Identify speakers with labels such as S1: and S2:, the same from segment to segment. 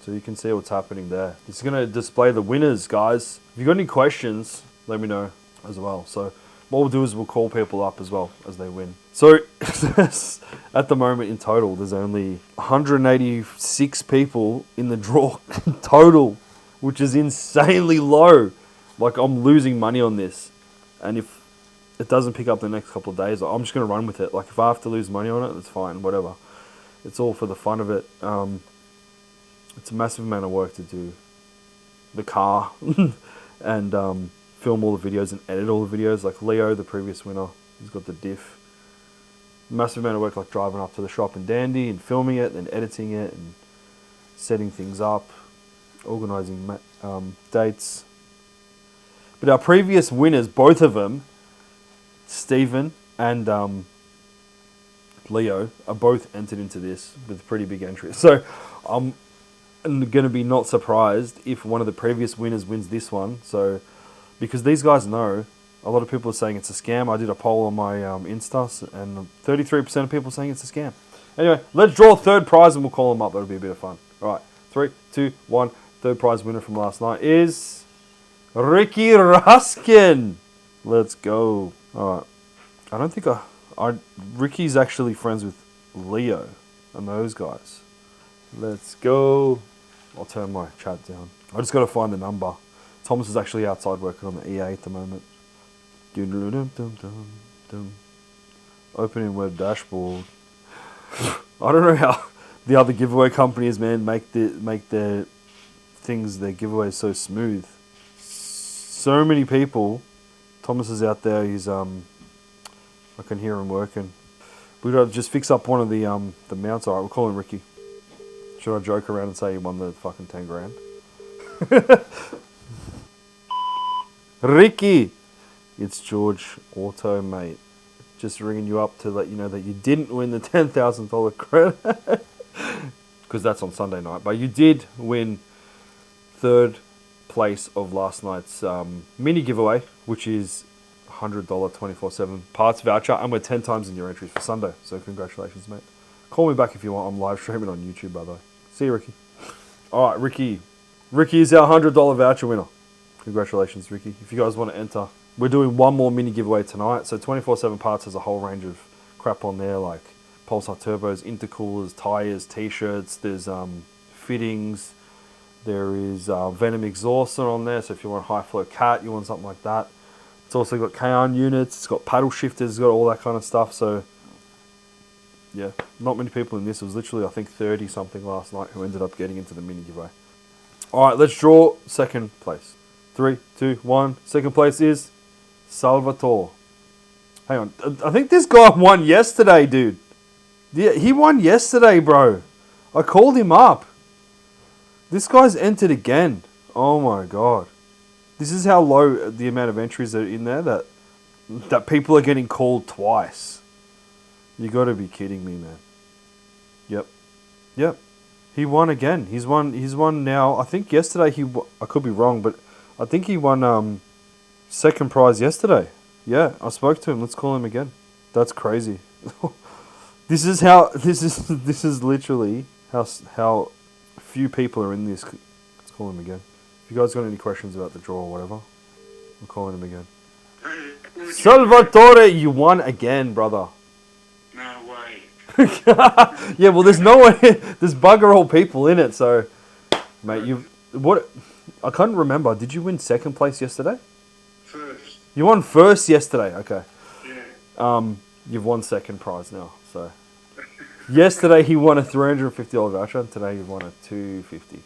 S1: So you can see what's happening there. This is going to display the winners, guys. If you've got any questions, let me know as well. So what we'll do is we'll call people up as well as they win. So at the moment in total, there's only 186 people in the draw total, which is insanely low. Like, I'm losing money on this. And if it doesn't pick up the next couple of days, I'm just going to run with it. Like, if I have to lose money on it, that's fine, whatever. It's all for the fun of it. It's a massive amount of work to do the car and film all the videos and edit all the videos. Like Leo, the previous winner, he's got the diff. Massive amount of work, like driving up to the shop in Dandy and filming it and editing it and setting things up, organising dates. But our previous winners, both of them, Stephen and Leo, are both entered into this with pretty big entries. So I'm going to be not surprised if one of the previous winners wins this one. So, because these guys know, a lot of people are saying it's a scam. I did a poll on my Insta, and 33% of people are saying it's a scam. Anyway, let's draw a third prize and we'll call them up. That'll be a bit of fun. All right, 3, 2, 1. Third prize winner from last night is Ricky Ruskin. Let's go. All right. I don't think Ricky's actually friends with Leo and those guys. Let's go. I'll turn my chat down. I just got to find the number. Thomas is actually outside working on the EA at the moment. Open in web dashboard. I don't know how the other giveaway companies, man, make their things, their giveaways so smooth. So many people. Thomas is out there. He's I can hear him working. We gotta just fix up one of the mounts. Alright, we'll call him Ricky. Should I joke around and say he won the fucking 10 grand? Ricky! It's George Auto, mate. Just ringing you up to let you know that you didn't win the $10,000 credit. Because that's on Sunday night. But you did win third place of last night's mini giveaway, which is $100 24/7 parts voucher. And we're 10 times in your entries for Sunday. So congratulations, mate. Call me back if you want. I'm live streaming on YouTube, by the way. See you, Ricky. All right, Ricky. Ricky is our $100 voucher winner. Congratulations, Ricky. If you guys want to enter, we're doing one more mini giveaway tonight. So 24/7 parts has a whole range of crap on there, like Pulsar turbos, intercoolers, tires, t-shirts. There's fittings. There is Venom exhauster on there. So if you want a high flow cat, you want something like that. It's also got K-on units. It's got paddle shifters. It's got all that kind of stuff. So yeah, not many people in this. It was literally, I think, 30 something last night who ended up getting into the mini giveaway. All right, let's draw second place. 3, 2, 1. Second place is Salvatore. Hang on. I think this guy won yesterday, dude. Yeah, he won yesterday, bro. I called him up. This guy's entered again. Oh my god. This is how low the amount of entries are in there that people are getting called twice. You got to be kidding me, man. Yep. He won again. He's won now. I think yesterday I could be wrong, but I think he won second prize yesterday. Yeah, I spoke to him. Let's call him again. That's crazy. This is literally how few people are in this. Let's call him again. If you guys got any questions about the draw or whatever, we're calling him again. Salvatore, you won again, brother.
S2: No way.
S1: Yeah, well, there's no way. There's bugger all people in it, so, mate, I can't remember. Did you win second place yesterday?
S2: First.
S1: You won first yesterday. Okay.
S2: Yeah.
S1: You've won second prize now. So, yesterday he won a $350 voucher, and today he won a $250.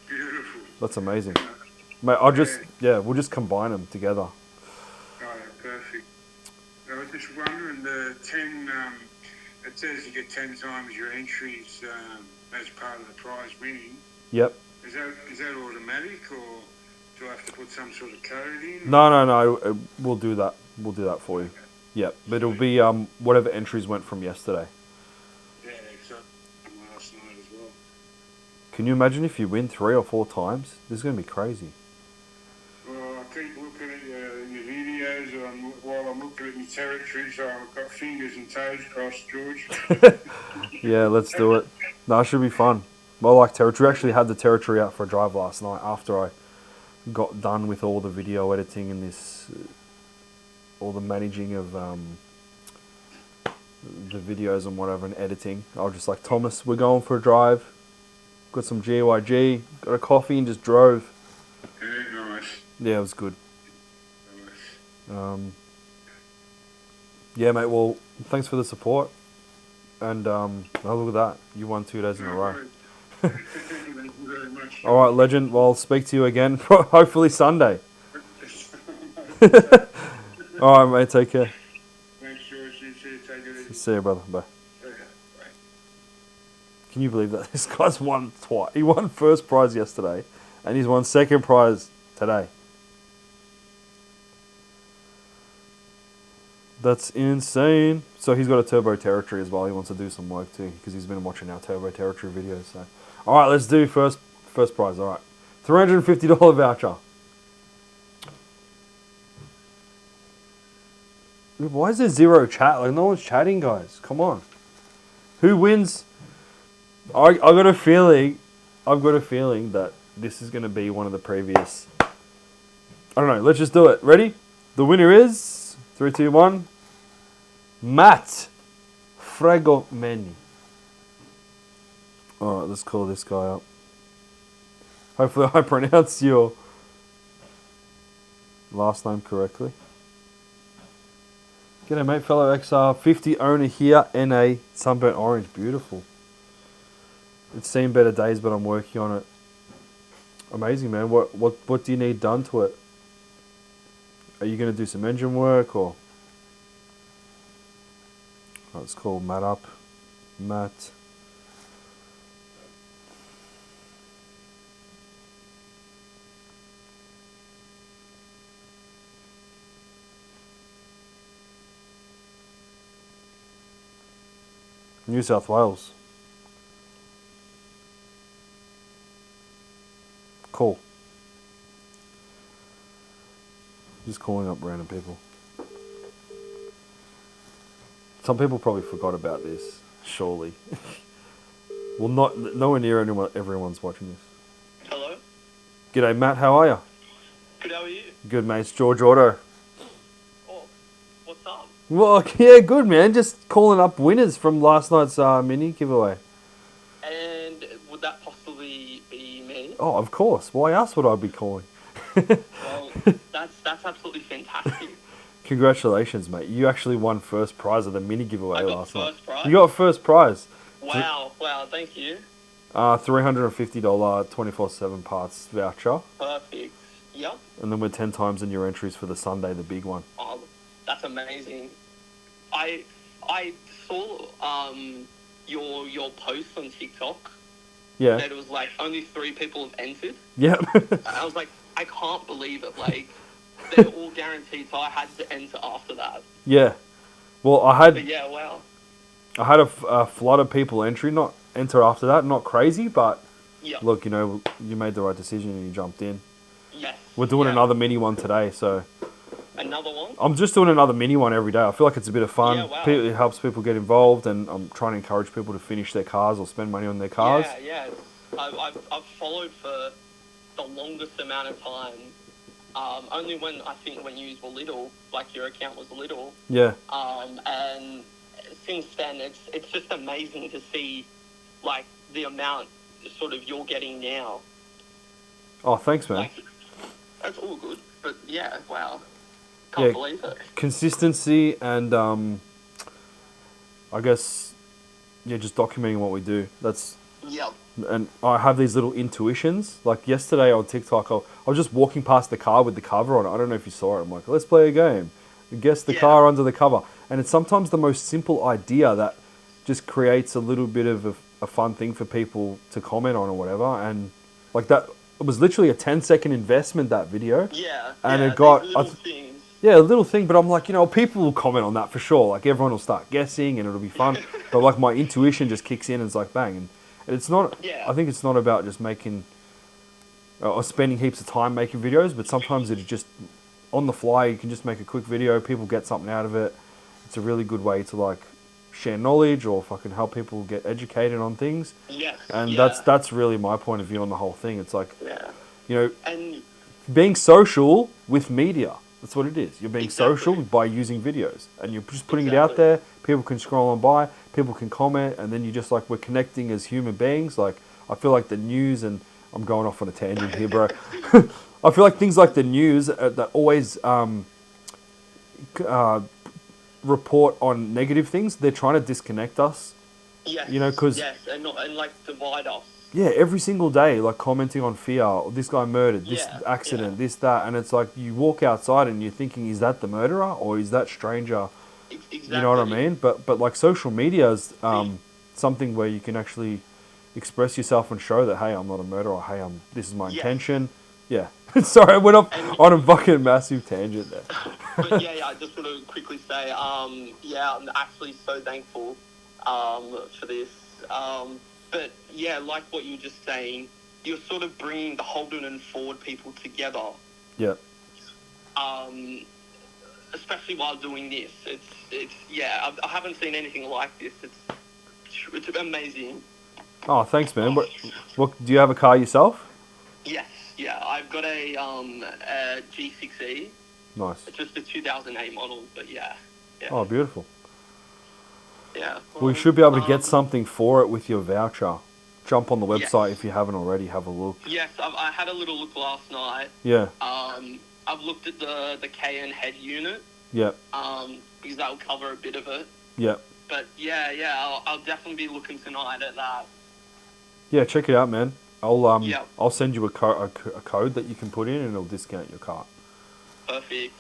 S2: Beautiful.
S1: That's amazing, mate. We'll just combine them together.
S2: All right, perfect. I was just wondering, the 10. It says you get 10 times your entries as part of the prize winning.
S1: Yep.
S2: Is that automatic, or do I have to put some sort of code in?
S1: No. We'll do that. We'll do that for you.
S2: Okay.
S1: Yep. But it'll be whatever entries went from yesterday.
S2: Yeah, exactly. Last night as well.
S1: Can you imagine if you win 3 or 4 times? This is going to be crazy.
S2: Well, I keep looking at your videos, and while I'm looking at your territory, so I've got fingers and toes crossed, George.
S1: Yeah, let's do it. No, it should be fun. Well, like territory. We actually had the territory out for a drive last night after I got done with all the video editing and this, all the managing of the videos and whatever and editing. I was just like, Thomas, we're going for a drive. Got some GYG, got a coffee and just drove.
S2: Yeah, nice.
S1: Yeah, it was good.
S2: Nice.
S1: Yeah, mate. Well, thanks for the support. And oh, look at that. You won 2 days in a row.
S2: Thank you very much.
S1: All right, legend. Well, I'll speak to you again, hopefully Sunday. All right, mate. Take care.
S2: Thanks, George. You too. Take it easy.
S1: See you, brother. Bye.
S2: Okay, bye.
S1: Can you believe that this guy's won twice? He won first prize yesterday, and he's won second prize today. That's insane. So he's got a Turbo Territory as well. He wants to do some work too because he's been watching our Turbo Territory videos. So, all right, let's do first prize. All right, $350 voucher. Why is there zero chat? Like no one's chatting, guys. Come on. Who wins? I've got a feeling that this is going to be one of the previous. I don't know. Let's just do it. Ready? The winner is 3, 2, 1. Matt Fregomeni. All right, let's call this guy up. Hopefully, I pronounced your last name correctly. G'day, mate. Fellow XR50 owner here. NA Sunburnt Orange. Beautiful. It's seen better days, but I'm working on it. Amazing, man. What do you need done to it? Are you going to do some engine work or? Let's call Matt up. Matt. New South Wales. Cool. Just calling up random people. Some people probably forgot about this, surely. Well, nowhere near everyone's watching this.
S3: Hello?
S1: G'day, Matt. How are you?
S3: Good, how are you?
S1: Good, mate. It's George Auto.
S3: Oh, what's up?
S1: Well, yeah, good, man. Just calling up winners from last night's mini giveaway.
S3: And would that possibly be me?
S1: Oh, of course. Why else would I be calling?
S3: Well, that's absolutely fantastic.
S1: Congratulations, mate. You actually won first prize of the mini giveaway
S3: I got
S1: last night.
S3: first prize?
S1: You got first prize.
S3: Wow, thank you.
S1: $350 24/7 parts voucher.
S3: Perfect. Yep.
S1: And then we're 10 times in your entries for the Sunday, the big one.
S3: Oh, that's amazing. I saw your post on TikTok.
S1: Yeah.
S3: That it was like only 3 people have entered.
S1: Yep.
S3: I was like, I can't believe it. Like, they're all guaranteed, so I had to enter after that.
S1: Yeah. Well,
S3: But yeah, wow.
S1: I had a flood of people enter after that. Not crazy, but
S3: Yep.
S1: look, you made the right decision and you jumped in.
S3: Yes.
S1: We're doing
S3: yeah.
S1: another mini one today, so
S3: Another one?
S1: I'm just doing another mini one every day. I feel like it's a bit of fun.
S3: Yeah, wow.
S1: It helps people get involved, and I'm trying to encourage people to finish their cars or spend money on their cars.
S3: Yeah. I've followed for the longest amount of time. Only when you were little, like your account was little.
S1: Yeah.
S3: And since then, it's just amazing to see, like, the amount sort of you're getting now.
S1: Oh, thanks, man.
S3: Like, that's all good, but yeah, wow. Can't believe it.
S1: Consistency and I guess just documenting what we do. That's
S3: Yep.
S1: and I have these little intuitions. Like yesterday on TikTok, I was just walking past the car with the cover on it. I don't know if you saw it. I'm like, let's play a game. Guess the car under the cover. And it's sometimes the most simple idea that just creates a little bit of a fun thing for people to comment on or whatever. And like that, it was literally a 10-second investment, that video.
S3: Yeah.
S1: And
S3: yeah,
S1: it got...
S3: these little things.
S1: Yeah, a little thing, but I'm like, people will comment on that for sure. Like, everyone will start guessing and it'll be fun. But, like, my intuition just kicks in and it's like, bang. And it's not, I think it's not about just making, or spending heaps of time making videos, but sometimes it's just on the fly. You can just make a quick video. People get something out of it. It's a really good way to, like, share knowledge or fucking help people get educated on things.
S3: Yes.
S1: And
S3: yeah,
S1: that's really my point of view on the whole thing. It's like,
S3: yeah.
S1: you know,
S3: And
S1: being social with media. That's what it is. You're being
S3: Exactly.
S1: social by using videos, and you're just putting it out
S3: Exactly.
S1: there. People can scroll on by, people can comment, and then you just like we're connecting as human beings. Like I feel like the news, and I'm going off on a tangent here, bro. I feel like things like the news that always report on negative things. They're trying to disconnect us.
S3: yes,
S1: You know, 'cause-
S3: yes, and like divide us.
S1: Yeah, every single day, like commenting on fear, this guy murdered, this
S3: Yeah,
S1: accident,
S3: yeah.
S1: this, that. And it's like you walk outside and you're thinking, is that the murderer or is that stranger?
S3: Exactly.
S1: You know what I mean? But like social media is something where you can actually express yourself and show that, hey, I'm not a murderer. Hey, this is my
S3: Yes.
S1: intention. Yeah. Sorry, I went off
S3: And-
S1: on a fucking massive tangent there.
S3: But yeah, I just want to quickly say, yeah, I'm actually so thankful for this. But yeah, like what you were just saying, you're sort of bringing the Holden and Ford people together,
S1: Yeah.
S3: especially while doing this. It's yeah, I haven't seen anything like this. It's amazing.
S1: Oh, thanks, man. What do you have a car yourself?
S3: Yes, yeah, I've got a G6E.
S1: Nice.
S3: It's just a 2008 model, but yeah.
S1: Oh, beautiful.
S3: Yeah.
S1: We should be able to get something for it with your voucher. Jump on the
S3: Yes.
S1: website if you haven't already. Have a look.
S3: Yes, I had a little look last night.
S1: Yeah.
S3: I've looked at the KN head unit,
S1: Yeah.
S3: because that will cover a bit of it.
S1: Yeah.
S3: But I'll definitely be looking tonight at that.
S1: Yeah. Check it out, man.
S3: Yeah.
S1: I'll send you a code that you can put in, and it'll discount your car.
S3: Perfect.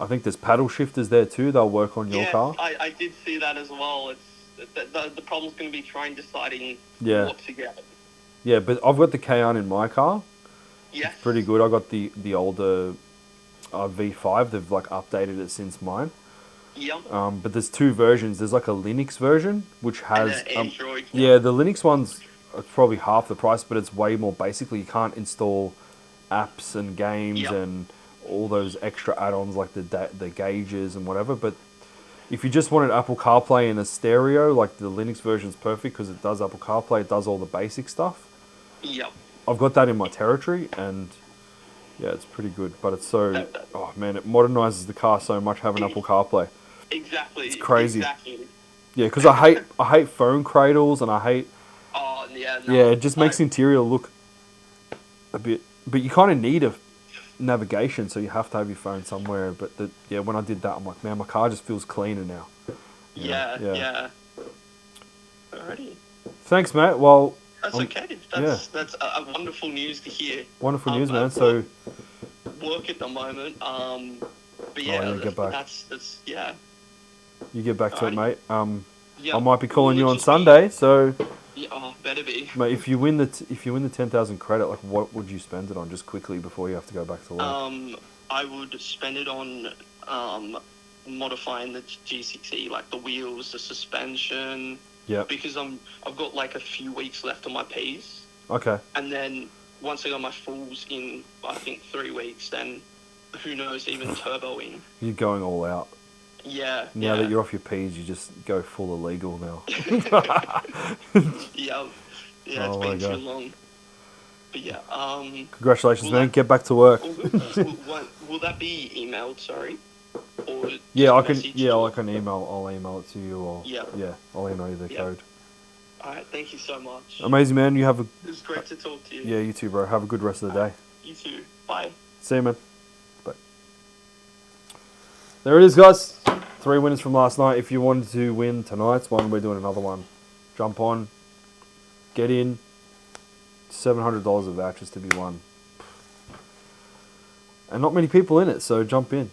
S1: I think there's paddle shifters there too. They'll work on your
S3: Yes,
S1: car.
S3: I did see that as well. It's the problem's going to be deciding
S1: Yeah.
S3: what to get.
S1: Yeah, but I've got the Cayenne in my car.
S3: Yes.
S1: Pretty good. I got the older V5. They've like updated it since mine.
S3: Yep.
S1: But there's two versions. There's like a Linux version which
S3: And
S1: has
S3: an Android.
S1: yeah, the Linux one's probably half the price, but it's way more basically you can't install apps and games
S3: Yep.
S1: and all those extra add-ons like the gauges and whatever. But if you just wanted Apple CarPlay in a stereo, like the Linux version's perfect because it does Apple CarPlay, it does all the basic stuff.
S3: Yep.
S1: I've got that in my territory, and yeah, it's pretty good. But it's so
S3: That-
S1: oh man, it modernizes the car so much having Apple CarPlay.
S3: Exactly.
S1: It's crazy.
S3: Exactly.
S1: Yeah, because I hate phone cradles and I hate
S3: Oh yeah. No,
S1: yeah, it just makes
S3: I-
S1: interior look a bit. But you kind of need a navigation, so you have to have your phone somewhere. But yeah, when I did that, I'm like, man, my car just feels cleaner now. You know?
S3: Yeah. Alrighty.
S1: Thanks, mate. Well,
S3: That's okay. That's a wonderful news to hear.
S1: wonderful news,
S3: I've
S1: man.
S3: got
S1: So
S3: work at the moment. But
S1: yeah, get back.
S3: that's yeah.
S1: you get back to it, mate.
S3: Yeah.
S1: I might be calling you
S3: We'll
S1: on
S3: just be-
S1: Sunday. So,
S3: Yeah, oh, better be.
S1: mate, if you win the 10,000 credit, like, what would you spend it on? Just quickly before you have to go back to work.
S3: I would spend it on modifying the G6E, like the wheels, the suspension,
S1: Yeah.
S3: because I've got like a few weeks left on my P's,
S1: Okay.
S3: and then once I got my fulls in, I think 3 weeks, then who knows, even turboing.
S1: You're going all out.
S3: Yeah.
S1: Now
S3: yeah.
S1: that you're off your P's, you just go full illegal now.
S3: Yeah. Yeah,
S1: Oh
S3: it's
S1: my
S3: been too
S1: God.
S3: long. But yeah.
S1: Congratulations,
S3: Will
S1: man.
S3: that-
S1: Get back to work.
S3: Will that be emailed? Sorry. Or
S1: Yeah, I
S3: just
S1: can.
S3: messaged
S1: Yeah,
S3: or-
S1: I can email. I'll email it to you, or
S3: Yeah.
S1: I'll email you the
S3: Yeah.
S1: code.
S3: All right. Thank you so much.
S1: Amazing, man. You have a
S3: It was great to talk to you.
S1: yeah. You too, bro. Have a good rest of the day.
S3: You too. Bye.
S1: See you, man. Bye. There it is, guys. 3 winners from last night. If you wanted to win tonight's one, we're doing another one. Jump on. Get in. $700 of vouchers to be won. And not many people in it, so jump in.